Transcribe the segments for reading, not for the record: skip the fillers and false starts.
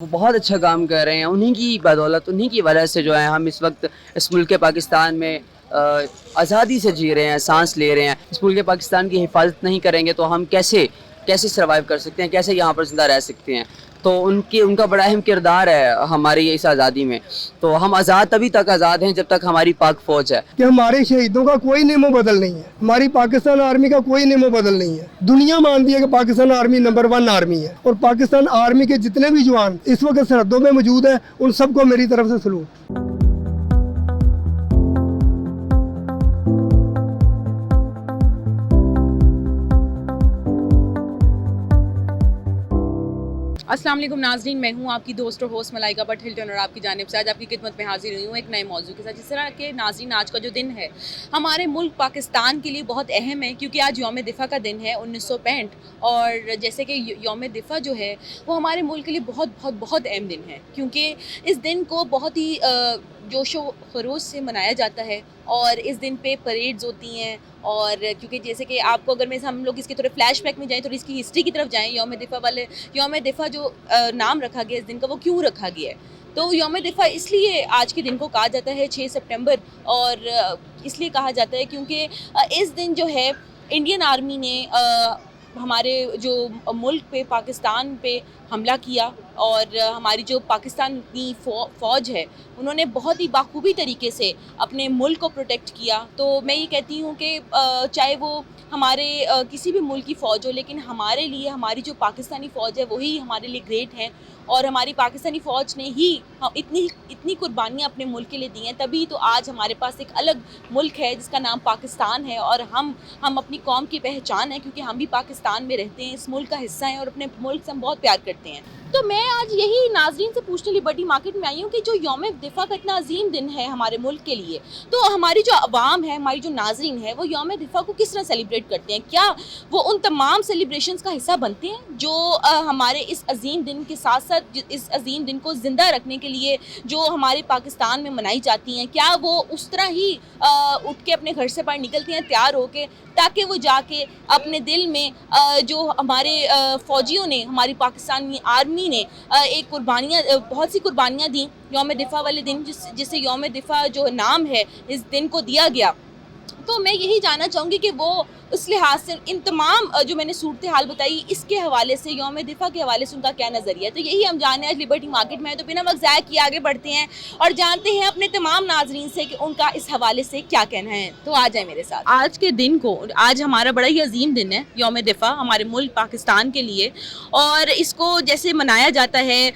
وہ بہت اچھا کام کر رہے ہیں، انہی کی بدولت، انہی کی وجہ سے جو ہے ہم اس وقت اس ملک پاکستان میں آزادی سے جی رہے ہیں، سانس لے رہے ہیں۔ اس ملک پاکستان کی حفاظت نہیں کریں گے تو ہم کیسے سروائیو کر سکتے ہیں، کیسے یہاں پر زندہ رہ سکتے ہیں؟ تو ان کا بڑا اہم کردار ہے ہماری اس آزادی میں۔ تو ہم آزاد تبھی تک آزاد ہیں جب تک ہماری پاک فوج ہے۔ کہ ہمارے شہیدوں کا کوئی نیم و بدل نہیں ہے، ہماری پاکستان آرمی کا کوئی نیم و بدل نہیں ہے۔ دنیا مانتی ہے کہ پاکستان آرمی نمبر 1 آرمی ہے، اور پاکستان آرمی کے جتنے بھی جوان اس وقت سرحدوں میں موجود ہیں ان سب کو میری طرف سے سلوٹ۔ السلام علیکم ناظرین، میں ہوں آپ کی دوست اور ہوسٹ ملائکہ بٹ ہلٹن، اور آپ کی جانب سے آج آپ کی خدمت میں حاضر ہوئی ہوں ایک نئے موضوع کے ساتھ۔ جس طرح کہ ناظرین، آج کا جو دن ہے ہمارے ملک پاکستان کے لیے بہت اہم ہے، کیونکہ آج یوم دفاع کا دن ہے 1965، اور جیسے کہ یوم دفاع جو ہے وہ ہمارے ملک کے لیے بہت بہت بہت اہم دن ہے، کیونکہ اس دن کو بہت ہی جوش و خروش سے منایا جاتا ہے، اور اس دن پہ پریڈز ہوتی ہیں۔ اور کیونکہ جیسے کہ آپ کو اگر ہم لوگ اس کے تھوڑے فلیش بیک میں جائیں، تھوڑی اس کی ہسٹری کی طرف جائیں، یوم دفاع جو نام رکھا گیا اس دن کا، وہ کیوں رکھا گیا ہے؟ تو یوم دفاع اس لیے آج کے دن کو کہا جاتا ہے 6 سپٹمبر، اور اس لیے کہا جاتا ہے کیونکہ اس دن جو ہے انڈین آرمی نے ہمارے جو ملک پہ، پاکستان پہ حملہ کیا، اور ہماری جو پاکستان کی فوج ہے انہوں نے بہت ہی باخوبی طریقے سے اپنے ملک کو پروٹیکٹ کیا۔ تو میں یہ کہتی ہوں کہ چاہے وہ ہمارے کسی بھی ملک کی فوج ہو، لیکن ہمارے لیے ہماری جو پاکستانی فوج ہے وہی ہمارے لیے گریٹ ہیں، اور ہماری پاکستانی فوج نے ہی اتنی قربانیاں اپنے ملک کے لیے دی ہیں، تبھی تو آج ہمارے پاس ایک الگ ملک ہے جس کا نام پاکستان ہے، اور ہم اپنی قوم کی پہچان ہے، کیونکہ ہم بھی پاکستان میں رہتے ہیں، اس ملک کا حصہ ہیں، اور اپنے ملک سے ہم بہت پیار کرتے ہیں۔ تو میں آج یہی ناظرین سے پوچھنے لبرٹی مارکیٹ میں آئی ہوں کہ جو یوم دفاع کا اتنا عظیم دن ہے ہمارے ملک کے لیے، تو ہماری جو عوام ہے، ہماری جو ناظرین ہے، وہ یوم دفاع کو کس طرح سیلیبریٹ کرتے ہیں؟ کیا وہ ان تمام سیلیبریشنز کا حصہ بنتے ہیں جو ہمارے اس عظیم دن کے ساتھ ساتھ اس عظیم دن کو زندہ رکھنے کے لیے جو ہمارے پاکستان میں منائی جاتی ہیں؟ کیا وہ اس طرح ہی اٹھ کے اپنے گھر سے باہر نکلتی ہیں تیار ہو کے، تاکہ وہ جا کے اپنے دل میں جو ہمارے فوجیوں نے، ہماری پاکستانی آرمی نے ایک بہت سی قربانیاں دیں یوم دفاع والے دن، جسے یوم دفاع جو نام ہے اس دن کو دیا گیا؟ تو میں یہی جاننا چاہوں گی کہ وہ اس لحاظ سے ان تمام جو میں نے صورتحال بتائی اس کے حوالے سے، یوم دفاع کے حوالے سے ان کا کیا نظریہ ہے؟ تو یہی ہم جاننے آج لبرٹی مارکیٹ میں ہے، تو بنا وقت ضائع کیے آگے بڑھتے ہیں اور جانتے ہیں اپنے تمام ناظرین سے کہ ان کا اس حوالے سے کیا کہنا ہے۔ تو آ جائیں میرے ساتھ۔ آج کے دن کو، آج ہمارا بڑا ہی عظیم دن ہے یوم دفاع ہمارے ملک پاکستان کے لیے، اور اس کو جیسے منایا جاتا ہے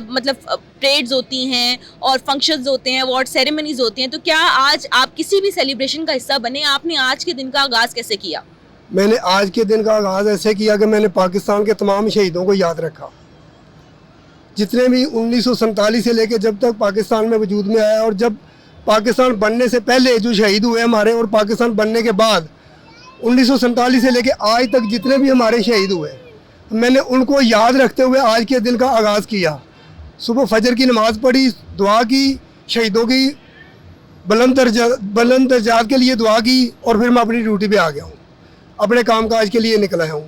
مطلب پریڈز ہوتی ہیں اور فنکشنز ہوتے ہیں، اوارڈ سیریمنیز ہوتی ہیں، تو کیا آج آپ کسی بھی سیلیبریشن کا حصہ بنے؟ آپ نے آج کے دن کا آغاز کیسے کیا؟ میں نے آج کے دن کا آغاز ایسے کیا کہ میں نے پاکستان کے تمام شہیدوں کو یاد رکھا، جتنے بھی 1947 سے لے کے جب تک پاکستان میں وجود میں آیا، اور جب پاکستان بننے سے پہلے جو شہید ہوئے ہمارے، اور پاکستان بننے کے بعد 1947 سے لے کے آج تک جتنے بھی ہمارے شہید ہوئے، میں نے ان کو یاد رکھتے ہوئے آج کے دن کا آغاز کیا۔ صبح فجر کی نماز پڑھی، دعا کی، شہیدوں کی بلند درجات کے لیے دعا کی، اور پھر میں اپنی ڈیوٹی پہ آ گیا ہوں، اپنے کام کاج کے لیے نکل آیا ہوں۔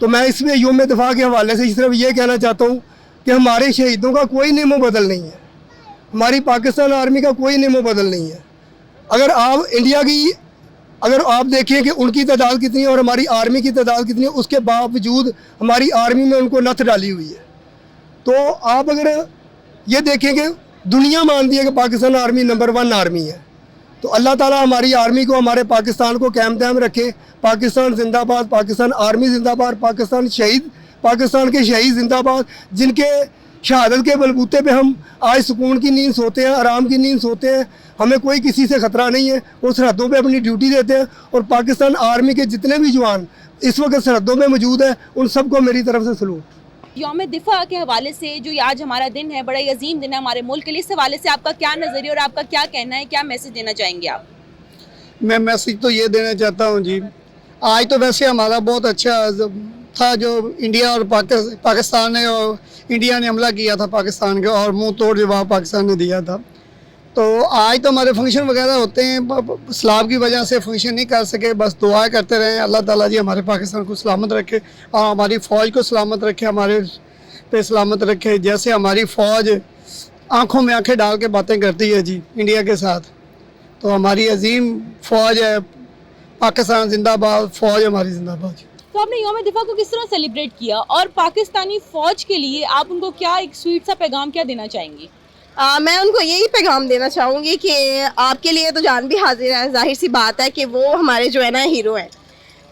تو میں اس میں یوم دفاع کے حوالے سے صرف یہ کہنا چاہتا ہوں کہ ہمارے شہیدوں کا کوئی نیم و بدل نہیں ہے، ہماری پاکستان آرمی کا کوئی نیم و بدل نہیں ہے۔ اگر آپ دیکھیں کہ ان کی تعداد کتنی ہے اور ہماری آرمی کی تعداد کتنی ہے، اس کے باوجود ہماری آرمی میں ان کو نتھ ڈالی ہوئی ہے۔ تو آپ اگر یہ دیکھیں کہ دنیا مانتی ہے کہ پاکستان آرمی نمبر 1 آرمی ہے، تو اللہ تعالیٰ ہماری آرمی کو، ہمارے پاکستان کو قائم دائم رکھے۔ پاکستان زندہ باد، پاکستان آرمی زندہ باد، پاکستان کے شہید زندہ باد، جن کے شہادت کے بلبوتے پہ ہم آج سکون کی نیند سوتے ہیں، آرام کی نیند سوتے ہیں، ہمیں کوئی کسی سے خطرہ نہیں ہے۔ وہ سرحدوں پہ اپنی ڈیوٹی دیتے ہیں، اور پاکستان آرمی کے جتنے بھی جوان اس وقت سرحدوں میں موجود ہیں ان سب کو میری طرف سے سلوٹ۔ یوم دفاع کے حوالے سے جو آج ہمارا دن ہے، بڑا ہی عظیم دن ہے ہمارے ملک کے لیے، اس حوالے سے آپ کا کیا نظریہ اور آپ کا کیا کہنا ہے؟ کیا میسج دینا چاہیں گے آپ؟ میں میسج تو یہ دینا چاہتا ہوں جی، آج تو ویسے ہمارا بہت اچھا تھا جو انڈیا اور پاکستان نے، اور انڈیا نے حملہ کیا تھا پاکستان کے، اور منہ توڑ جواب پاکستان نے دیا تھا۔ تو آج تو ہمارے فنکشن وغیرہ ہوتے ہیں، سیلاب کی وجہ سے فنکشن نہیں کر سکے، بس دعا کرتے رہیں اللہ تعالیٰ جی ہمارے پاکستان کو سلامت رکھے، اور ہماری فوج کو سلامت رکھے، ہمارے पे सलामत रखे। जैसे हमारी फ़ौज आंखों में आंखें डाल के बातें करती है जी इंडिया के साथ, तो हमारी अजीम फ़ौज है, पाकिस्तान जिंदाबाद, फ़ौज हमारी जिंदाबाद। तो आपने यौम दिफा को किस तरह सेलिब्रेट किया और पाकिस्तानी फ़ौज के लिए आप उनको क्या एक स्वीट सा पैगाम क्या देना चाहेंगी? मैं उनको यही पैगाम देना चाहूँगी कि आपके लिए तो जान भी हाजिर है, जाहिर सी बात है कि वो हमारे जो है ना हीरो हैं।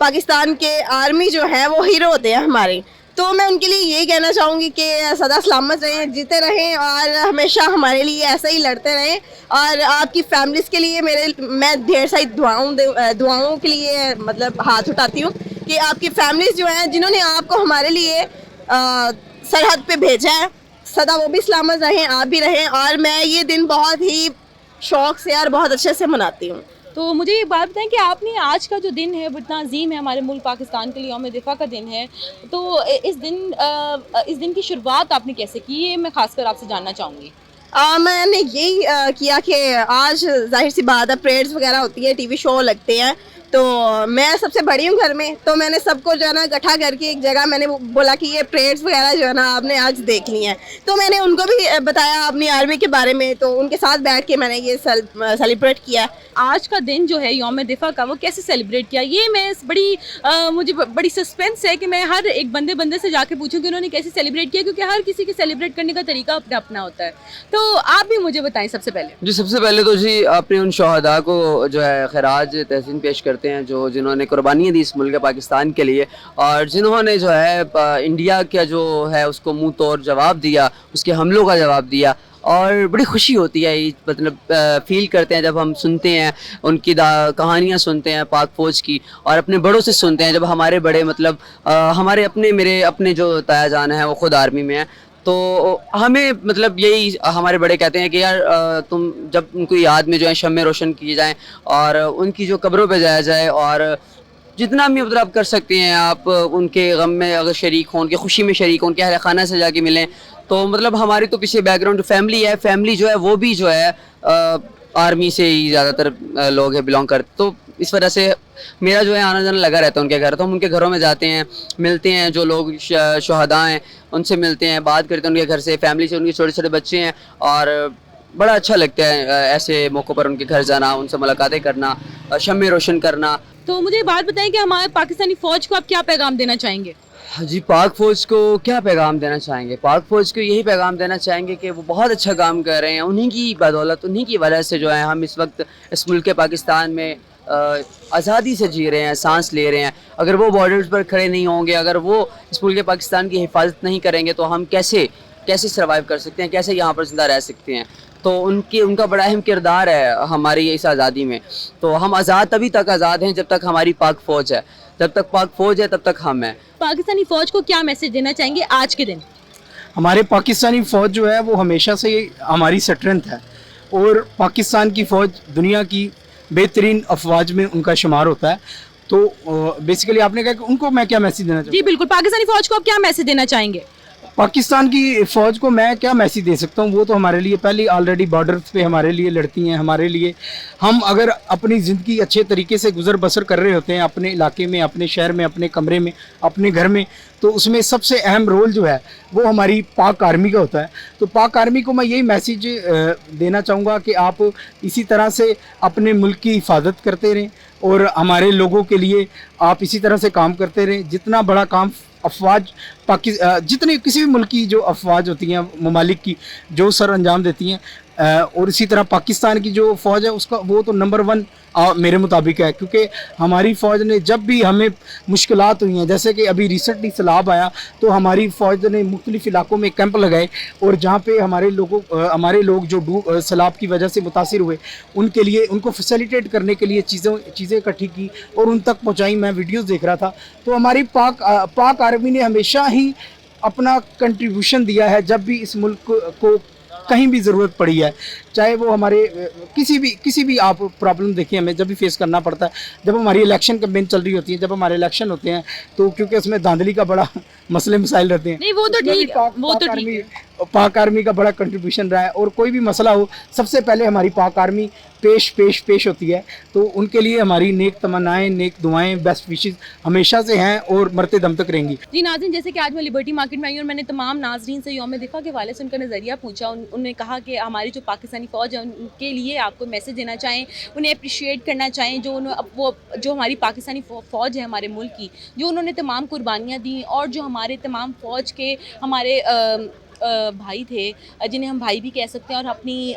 पाकिस्तान के आर्मी जो है वो हीरो होते हैं हमारे। तो मैं उनके लिए यही कहना चाहूँगी कि सदा सलामत रहें, जीते रहें और हमेशा हमारे लिए ऐसे ही लड़ते रहें। और आपकी फैमिलीज़ के लिए मैं ढेर सारी दुआओं के लिए मतलब हाथ उठाती हूँ कि आपकी फैमिलीज़ जो हैं जिन्होंने आपको हमारे लिए सरहद पे भेजा है, सदा वो भी सलामत रहें, आप भी रहें। और मैं ये दिन बहुत ही शौक़ से और बहुत अच्छे से मनाती हूँ। तो मुझे एक बात बताएं कि आपने आज का जो दिन है वो इतना अजीम है हमारे मुल्क पाकिस्तान के लिए, यौम दिफा का दिन है, तो इस दिन की शुरुआत आपने कैसे की, ये मैं खासकर आपसे जानना चाहूँगी। मैंने यही किया कि आज जाहिर सी बात है परेड्स वगैरह होती है, टीवी शो लगते हैं, तो मैं सबसे बड़ी हूँ घर में, तो मैंने सबको जो है ना इकट्ठा करके एक जगह मैंने बोला कि ये परेड्स वगैरह जो है ना आपने आज देखनी है। तो मैंने उनको भी बताया अपनी आर्मी के बारे में, तो उनके साथ बैठ के मैंने ये सेलिब्रेट किया। आज का दिन जो है यौम दिफा का वो कैसे सेलिब्रेट किया, ये मैं मुझे बड़ी सस्पेंस है कि मैं हर एक बंदे से जाके पूछूं कि उन्होंने कैसे सेलिब्रेट किया, क्योंकि हर किसी के सेलिब्रेट करने का तरीका अपना अपना होता है। तो आप भी मुझे बताएं सबसे पहले। जी, सबसे पहले तो जी अपने उन शहादा को जो है खराज तहसीन पेश करते हैं जिन्होंने कुर्बानियाँ दी इस मुल्क पाकिस्तान के लिए, और जिन्होंने जो है इंडिया का जो है उसको मुंह तोड़ जवाब दिया, उसके हमलों का जवाब दिया। और बड़ी खुशी होती है, मतलब फील करते हैं जब हम सुनते हैं उनकी कहानियाँ सुनते हैं पाक फ़ौज की, और अपने बड़ों से सुनते हैं जब हमारे बड़े मतलब हमारे मेरे अपने जो ताया जान है वो ख़ुद आर्मी में है, तो हमें मतलब यही हमारे बड़े कहते हैं कि यार तुम जब उनको याद में जो है शम्में रोशन किए जाएं और उनकी जो कब्रों पे जाया जाए, और जितना भी मतलब आप कर सकते हैं आप उनके गम में अगर शरीक हों, उनकी खुशी में शरीक हों, उनके अहल खाना से जाके मिलें, तो मतलब हमारी तो पीछे बैकग्राउंड जो फैमिली जो है वो भी जो है आर्मी से ही ज़्यादातर लोग हैं बिलोंग करते, तो इस वजह से मेरा जो है आना जाना लगा रहता है उनके घर। तो हम उनके घरों में जाते हैं, मिलते हैं, जो लोग शहादा हैं उनसे मिलते हैं, बात करते हैं उनके घर से, फैमिली से, उनके छोटे छोटे बच्चे हैं, और बड़ा अच्छा लगता है ऐसे मौक़ों पर उनके घर जाना, उनसे मुलाकातें करना, शम्में रोशन करना। तो मुझे बात बताएं कि हमारे पाकिस्तानी फ़ौज को आप क्या पैगाम देना चाहेंगे? जी, पाक फ़ौज को क्या पैगाम देना चाहेंगे? पाक फ़ौज को यही पैगाम देना चाहेंगे कि वो बहुत अच्छा काम कर रहे हैं। उन्हीं की बदौलत, उन्हीं की वजह से जो है हम इस वक्त इस मुल्क पाकिस्तान में आज़ादी से जी रहे हैं, सांस ले रहे हैं। अगर वो बॉर्डर्स पर खड़े नहीं होंगे, अगर वो इस मुल्क पाकिस्तान की हिफाजत नहीं करेंगे, तो हम कैसे सर्वाइव कर सकते हैं, कैसे यहाँ पर ज़िंदा रह सकते हैं? तो उनका बड़ा अहम किरदार है हमारी इस आज़ादी में। तो हम आज़ाद तभी तक आज़ाद हैं जब तक हमारी पाक फ़ौज है, जब तक पाक फ़ौज है तब तक हम हैं। पाकिस्तानी फ़ौज को क्या मैसेज देना चाहेंगे आज के दिन? हमारे पाकिस्तानी फ़ौज जो है वो हमेशा से हमारी स्ट्रेंथ है, और पाकिस्तान की फ़ौज दुनिया की बेहतरीन अफवाज में उनका शुमार होता है। तो बेसिकली आपने कहा कि उनको मैं क्या मैसेज देना चाहूँ? जी बिल्कुल, पाकिस्तानी फ़ौज को आप क्या मैसेज देना चाहेंगे? पाकिस्तान की फ़ौज को मैं क्या मैसेज दे सकता हूँ, वो तो हमारे लिए पहले ऑलरेडी बॉर्डर्स पे हमारे लिए लड़ती हैं। हमारे लिए हम अगर अपनी ज़िंदगी अच्छे तरीके से गुज़र बसर कर रहे होते हैं अपने इलाके में, अपने शहर में, अपने कमरे में, अपने घर में, तो उसमें सबसे अहम रोल जो है वो हमारी पाक आर्मी का होता है। तो पाक आर्मी को मैं यही मैसेज देना चाहूँगा कि आप इसी तरह से अपने मुल्क की हिफाजत करते रहें, और हमारे लोगों के लिए आप इसी तरह से काम करते रहें। जितना बड़ा काम अफवाज जितने किसी भी मुल्क की जो अफवाज होती हैं, ममालिक की जो सर अंजाम देती हैं, और इसी तरह पाकिस्तान की जो फ़ौज है उसका वो तो नंबर 1 मेरे मुताबिक है। क्योंकि हमारी फ़ौज ने जब भी हमें मुश्किलात हुई हैं, जैसे कि अभी रिसेंटली सैलाब आया, तो हमारी फ़ौज ने मुख्तलिफ इलाकों में कैंप लगाए, और जहाँ पे हमारे लोग जो सैलाब की वजह से मुतासिर हुए उनके लिए उनको फैसिलिटेट करने के लिए चीज़ें इकट्ठी की और उन तक पहुँचाई। मैं वीडियोज़ देख रहा था। तो हमारी पाक आर्मी ने हमेशा ही अपना कंट्रीब्यूशन दिया है जब भी इस मुल्क को कहीं भी ज़रूरत पड़ी है, चाहे वो हमारे किसी भी आप प्रॉब्लम देखिए हमें जब भी फेस करना पड़ता है। जब हमारी इलेक्शन कैंपेन चल रही होती है, जब हमारे इलेक्शन होते हैं, तो क्योंकि उसमें धांधली का बड़ा मसले मसाइल रहते हैं। नहीं वो तो ठीक, पाक आर्मी का बड़ा कंट्रीब्यूशन रहा है, और कोई भी मसला हो सबसे पहले हमारी पाक आर्मी पेश होती है। तो उनके लिए हमारी नेक तमन्नाएं, नेक दुआएं, बेस्ट विशेस हमेशा से हैं और मरते दम तक रहेंगी। जी नाज़रीन, जैसे कि आज मैं लिबर्टी मार्केट में आई और मैंने तमाम नाज़रीन से यौम दिफा के हवाले से उनका नज़रिया पूछा। उन्होंने कहा कि हमारी जो पाकिस्तानी फ़ौज है उनके लिए आपको मैसेज देना चाहें, उन्हें अप्रिशिएट करना चाहें, जो हमारी पाकिस्तानी फ़ौज है हमारे मुल्क की, जो उन्होंने तमाम कुर्बानियाँ दी, और जो हमारे तमाम फ़ौज के हमारे भाई थे, जिन्हें हम भाई भी कह सकते हैं, और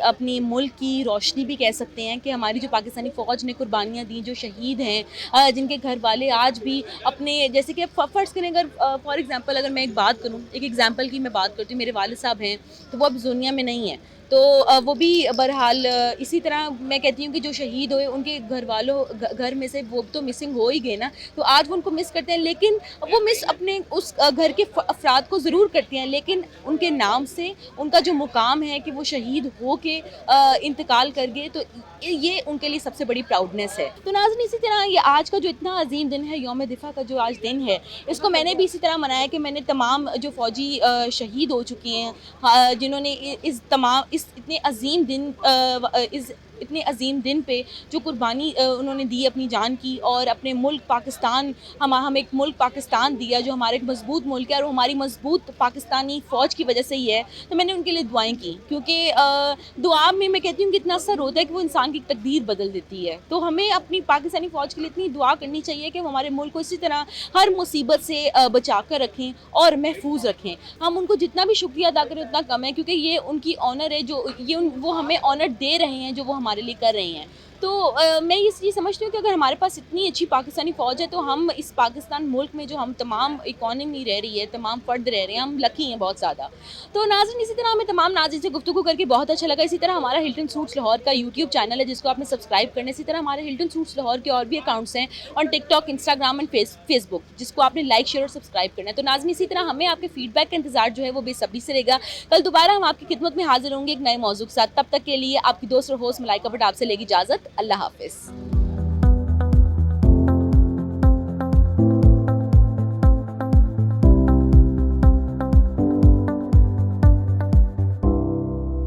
अपनी मुल्क की रोशनी भी कह सकते हैं, कि हमारी जो पाकिस्तानी फ़ौज ने कुर्बानियाँ दी, जो शहीद हैं, जिनके घर वाले आज भी अपने, जैसे कि फ़र्ज़ करें, अगर फॉर एग्ज़ाम्पल अगर मैं एक एग्ज़ाम्पल की मैं बात करती हूँ, मेरे वालिद साहब हैं तो वो अब इस दुनिया में नहीं है, तो वो भी बहरहाल इसी तरह मैं कहती हूँ कि जो शहीद हुए उनके घर में से वो तो मिसिंग हो ही गए ना, तो आज वो उनको मिस करते हैं, लेकिन वो मिस अपने उस घर के अफराद को ज़रूर करते हैं, लेकिन उनके नाम से उनका जो मुकाम है कि वो शहीद हो के इंतकाल कर गए, तो ये उनके लिए सबसे बड़ी प्राउडनेस है। तो नाज़रीन, इसी तरह ये आज का जो इतना अजीम दिन है, यौम दिफा का जो आज दिन है, इसको मैंने भी इसी तरह मनाया कि मैंने तमाम जो फ़ौजी शहीद हो चुके हैं, जिन्होंने इस इतने अजीम दिन पे जो कुर्बानी उन्होंने दी अपनी जान की, और अपने मुल्क पाकिस्तान, हम एक मुल्क पाकिस्तान दिया जो हमारा एक मजबूत मुल्क है, और हमारी मजबूत पाकिस्तानी फ़ौज की वजह से ही है। तो मैंने उनके लिए दुआएं की, क्योंकि दुआ में मैं कहती हूँ कि इतना असर होता है कि वो इंसान की तकदीर बदल देती है। तो हमें अपनी पाकिस्तानी फ़ौज के लिए इतनी दुआ करनी चाहिए कि वो हमारे मुल्क को इसी तरह हर मुसीबत से बचा कर रखें और महफूज रखें। हम उनको जितना भी शुक्रिया अदा करें उतना कम है, क्योंकि ये उनकी ऑनर है, वो हमें ऑनर दे रहे हैं, जो वो हमारे लिए कर रही हैं। तो मैं ये चीज़ समझती हूँ कि अगर हमारे पास इतनी अच्छी पाकिस्तानी फ़ौज है, तो हम इस पाकिस्तान मुल्क में जो हम तमाम इकॉनमी रह रही है, तमाम फ़र्द रह रहे हैं, हम लकी हैं बहुत ज़्यादा। तो नाज़रीन, इसी तरह हमें तमाम नाज़रीन से गुफ्तगू करके बहुत अच्छा लगा। इसी तरह हमारा हिल्टन सूट्स लाहौर का यूट्यूब चैनल है, जिसको आपने सब्सक्राइब करना है। इसी तरह हमारे हिल्टन सूट्स लाहौर के और भी अकाउंट्स हैं on TikTok, Instagram and Facebook, जिसको आपने लाइक, शेयर और सब्सक्राइब करना है। तो नाज़रीन, इसी तरह हमें आपके फीडबैक का इंतजार जो है वो बेसब्री से रहेगा। कल दोबारा हम आपकी खिदमत में हाजिर होंगे एक नए मौजू के साथ। तब तक के लिए आपकी दोस्त और होस्ट मलाइका भट्ट आपसे लेगी इजाज़त। अल्लाह हाफ़िज़।